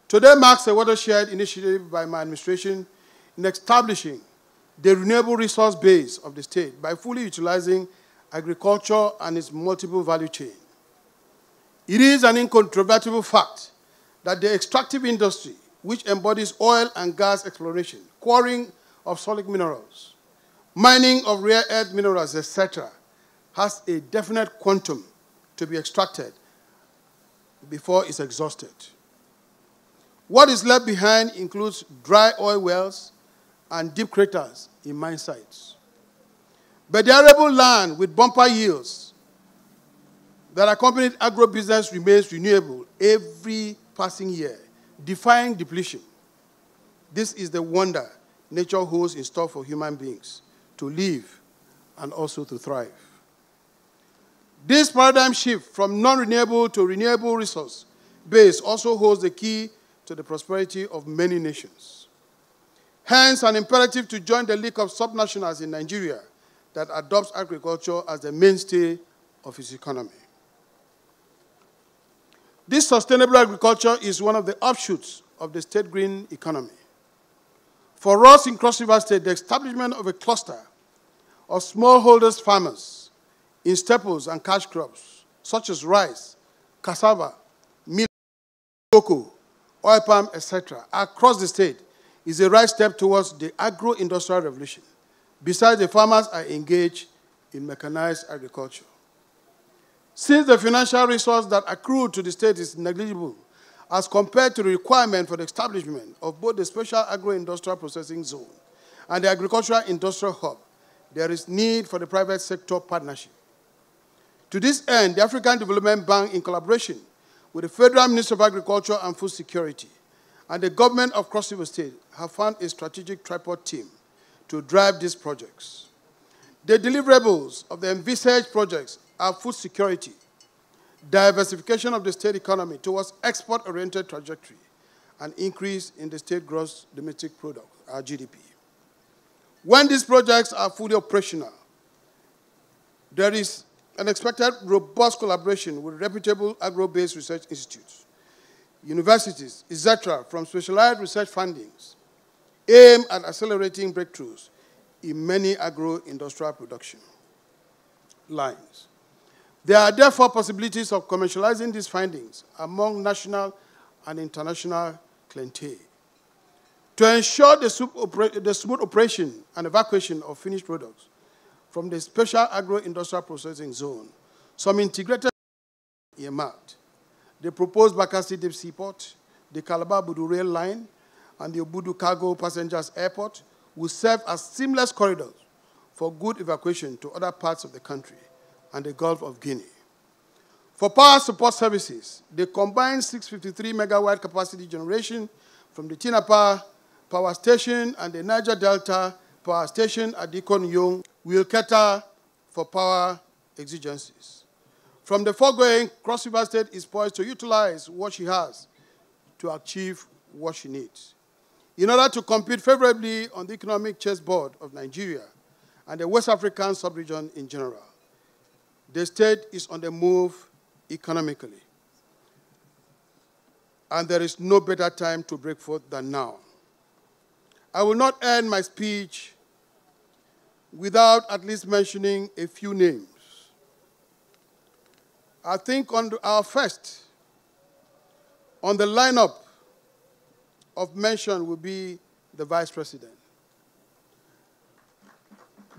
Today marks a watershed initiative by my administration in establishing the renewable resource base of the state by fully utilizing agriculture and its multiple value chain. It is an incontrovertible fact that the extractive industry, which embodies oil and gas exploration, quarrying of solid minerals, mining of rare earth minerals, etc., has a definite quantum to be extracted before it's exhausted. What is left behind includes dry oil wells and deep craters in mine sites. But the arable land with bumper yields that accompanied agro-business remains renewable every passing year, defying depletion. This is the wonder nature holds in store for human beings to live and also to thrive. This paradigm shift from non-renewable to renewable resource base also holds the key to the prosperity of many nations. Hence, an imperative to join the League of Subnationals in Nigeria that adopts agriculture as the mainstay of its economy. This sustainable agriculture is one of the offshoots of the state green economy. For us in Cross River State, the establishment of a cluster of smallholders farmers in staples and cash crops, such as rice, cassava, millet, cocoa, oil palm, etc., across the state is a right step towards the agro-industrial revolution. Besides, the farmers are engaged in mechanized agriculture. Since the financial resource that accrued to the state is negligible as compared to the requirement for the establishment of both the special agro-industrial processing zone and the agricultural industrial hub, there is need for the private sector partnership. To this end, the African Development Bank, in collaboration with the Federal Ministry of Agriculture and Food Security and the government of Cross River State, have found a strategic tripod team to drive these projects. The deliverables of the envisaged projects are food security, diversification of the state economy towards export-oriented trajectory, and increase in the state gross domestic product, our GDP. When these projects are fully operational, there is an expected robust collaboration with reputable agro-based research institutes, universities, etc., from specialized research fundings aimed at accelerating breakthroughs in many agro-industrial production lines. There are therefore possibilities of commercializing these findings among national and international clientele. To ensure the smooth operation and evacuation of finished products from the special agro-industrial processing zone, some integrated earmarked. The proposed Bassey Deep Seaport, the Calabar Budu Rail Line, and the Obudu Cargo Passengers Airport will serve as seamless corridors for good evacuation to other parts of the country and the Gulf of Guinea. For power support services, the combined 653 megawatt capacity generation from the Tinapa Power Station and the Niger Delta Power Station at Dikon Yung will cater for power exigencies. From the foregoing, Cross River State is poised to utilize what she has to achieve what she needs. In order to compete favorably on the economic chessboard of Nigeria and the West African sub-region in general, the state is on the move economically. And there is no better time to break forth than now. I will not end my speech without at least mentioning a few names. I think on our first, on the lineup of mention will be the Vice President.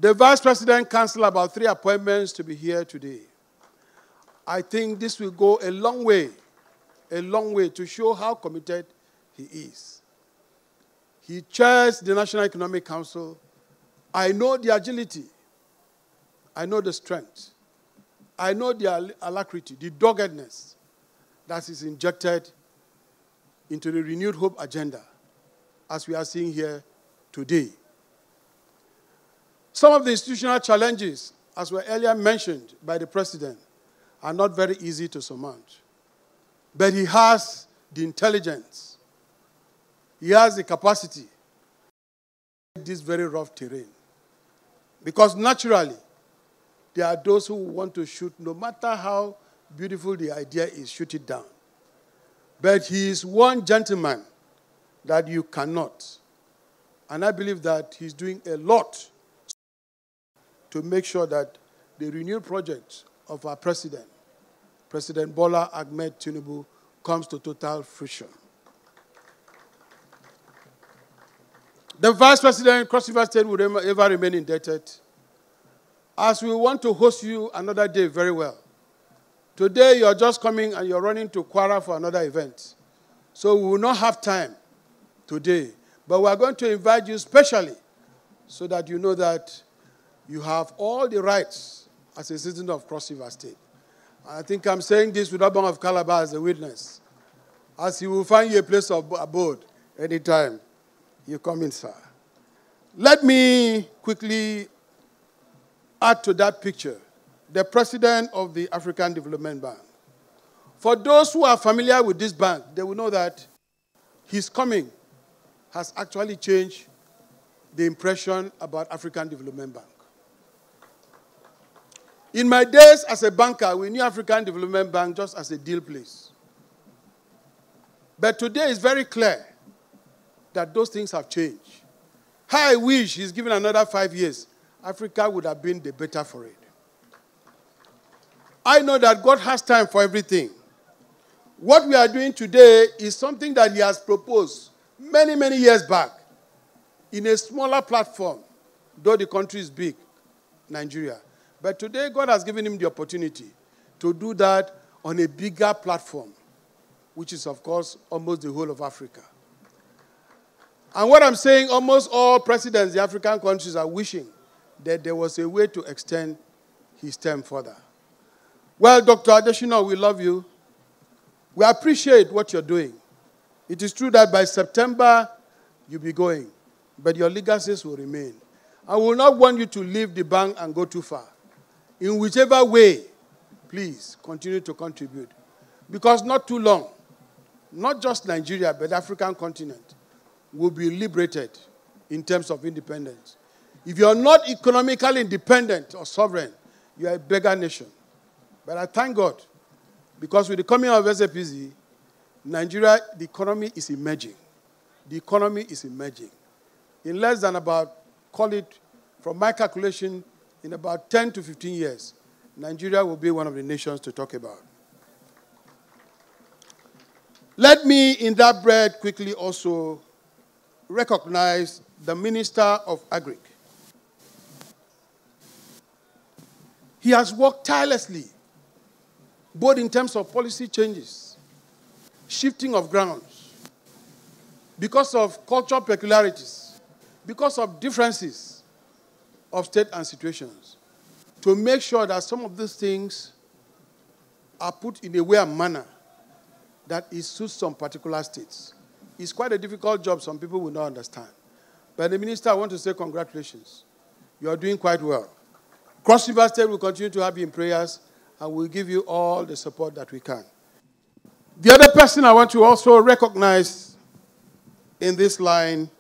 The Vice President canceled about 3 appointments to be here today. I think this will go a long way to show how committed he is. He chairs the National Economic Council. I know the agility. I know the strength. I know the alacrity, the doggedness that is injected into the renewed hope agenda as we are seeing here today. Some of the institutional challenges, as were earlier mentioned by the President, are not very easy to surmount. But he has the intelligence, he has the capacity to this very rough terrain. Because naturally, there are those who want to shoot, no matter how beautiful the idea is, shoot it down. But he is one gentleman that you cannot. And I believe that he's doing a lot to make sure that the renewed project of our president, President Bola Ahmed Tinubu, comes to total fruition. The Vice President, Cross River State, will ever remain indebted, as we want to host you another day very well. Today, you're just coming and you're running to Kwara for another event. So we will not have time today. But we are going to invite you specially so that you know that you have all the rights as a citizen of Cross River State. I think I'm saying this with Obama of Calabar as a witness, as he will find you a place of abode anytime you come in, sir. Let me quickly add to that picture the president of the African Development Bank. For those who are familiar with this bank, they will know that his coming has actually changed the impression about African Development Bank. In my days as a banker, we knew African Development Bank just as a deal place. But today it's very clear that those things have changed. How I wish he's given another 5 years, Africa would have been the better for it. I know that God has time for everything. What we are doing today is something that he has proposed many, many years back in a smaller platform, though the country is big, Nigeria. But today, God has given him the opportunity to do that on a bigger platform, which is, of course, almost the whole of Africa. And what I'm saying, almost all presidents in African countries are wishing that there was a way to extend his term further. Well, Dr. Adesina, we love you. We appreciate what you're doing. It is true that by September, you'll be going, but your legacies will remain. I will not want you to leave the bank and go too far. In whichever way, please continue to contribute. Because not too long, not just Nigeria, but the African continent will be liberated in terms of independence. If you're not economically independent or sovereign, you are a beggar nation. But I thank God, because with the coming of SAPZ, Nigeria, the economy is emerging. The economy is emerging. In less than about, call it, from my calculation, in about 10 to 15 years, Nigeria will be one of the nations to talk about. Let me, in that breath, quickly also recognize the Minister of Agric. He has worked tirelessly, both in terms of policy changes, shifting of grounds, because of cultural peculiarities, because of differences of state and situations, to make sure that some of these things are put in a way and manner that it suits some particular states. It's quite a difficult job. Some people will not understand. But the minister, I want to say congratulations. You are doing quite well. Cross River State will continue to have you in prayers, and we'll give you all the support that we can. The other person I want to also recognize in this line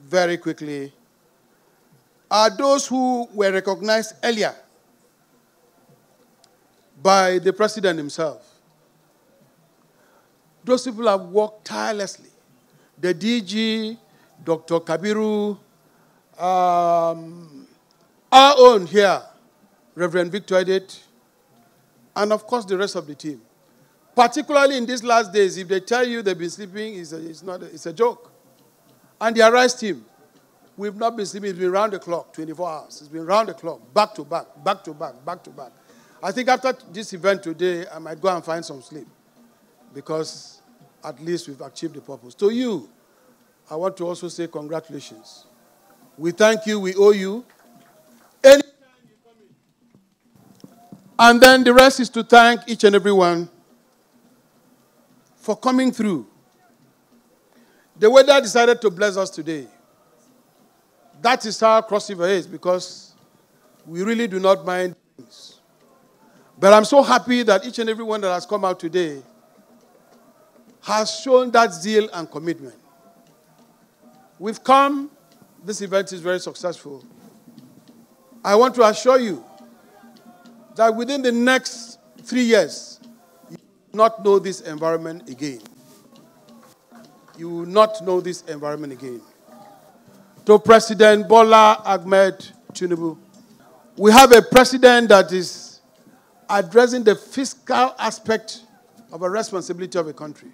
very quickly are those who were recognized earlier by the president himself. Those people have worked tirelessly. The DG, Dr. Kabiru, our own here, Reverend Victor Edet, and of course the rest of the team. Particularly in these last days, if they tell you they've been sleeping, it's a joke. And the Arise team, we've not been sleeping. It's been round the clock, 24 hours. It's been round the clock, back to back, back to back, back to back. I think after this event today, I might go and find some sleep, because at least we've achieved the purpose. To you, I want to also say congratulations. We thank you. We owe you. Anytime you come in. And then the rest is to thank each and every one for coming through. The weather decided to bless us today. That is how Cross River is, because we really do not mind things. But I'm so happy that each and every one that has come out today has shown that zeal and commitment. We've come, this event is very successful. I want to assure you that within the next 3 years, you will not know this environment again. You will not know this environment again. To President Bola Ahmed Tinubu, we have a president that is addressing the fiscal aspect of a responsibility of a country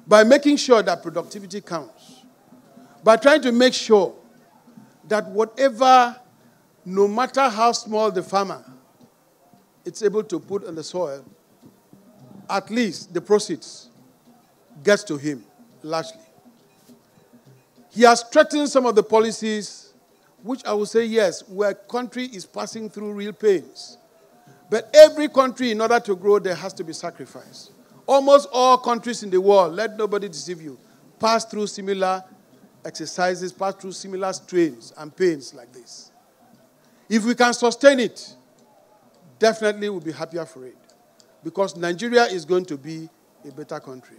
by making sure that productivity counts, by trying to make sure that whatever, no matter how small the farmer, it's able to put on the soil, at least the proceeds gets to him largely. He has strengthened some of the policies, which I would say, yes, where country is passing through real pains. But every country, in order to grow, there has to be sacrifice. Almost all countries in the world, let nobody deceive you, pass through similar exercises, pass through similar strains and pains like this. If we can sustain it, definitely we'll be happier for it. Because Nigeria is going to be a better country.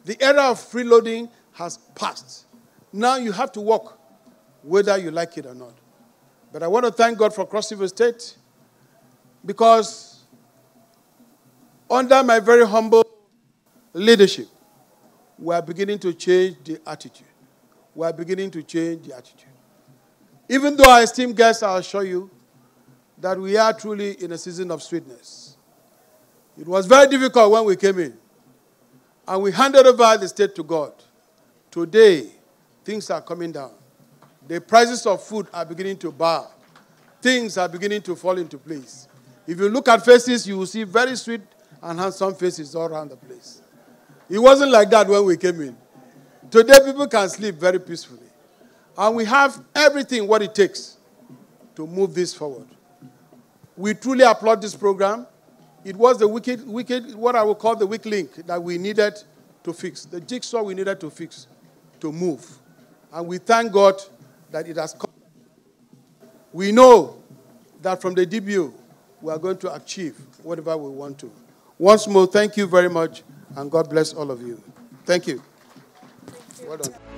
The era of freeloading has passed. Now you have to work, whether you like it or not. But I want to thank God for Cross River State, because under my very humble leadership, we are beginning to change the attitude. We are beginning to change the attitude. Even though our esteemed guests, I'll assure you that we are truly in a season of sweetness. It was very difficult when we came in, and we handed over the state to God. Today, things are coming down. The prices of food are beginning to bar. Things are beginning to fall into place. If you look at faces, you will see very sweet and handsome faces all around the place. It wasn't like that when we came in. Today, people can sleep very peacefully. And we have everything what it takes to move this forward. We truly applaud this program. It was the wicked, what I would call the weak link that we needed to fix, the jigsaw we needed to fix, to move. And we thank God that it has come. We know that from the DBO, we are going to achieve whatever we want to. Once more, thank you very much, and God bless all of you. Thank you. Well done.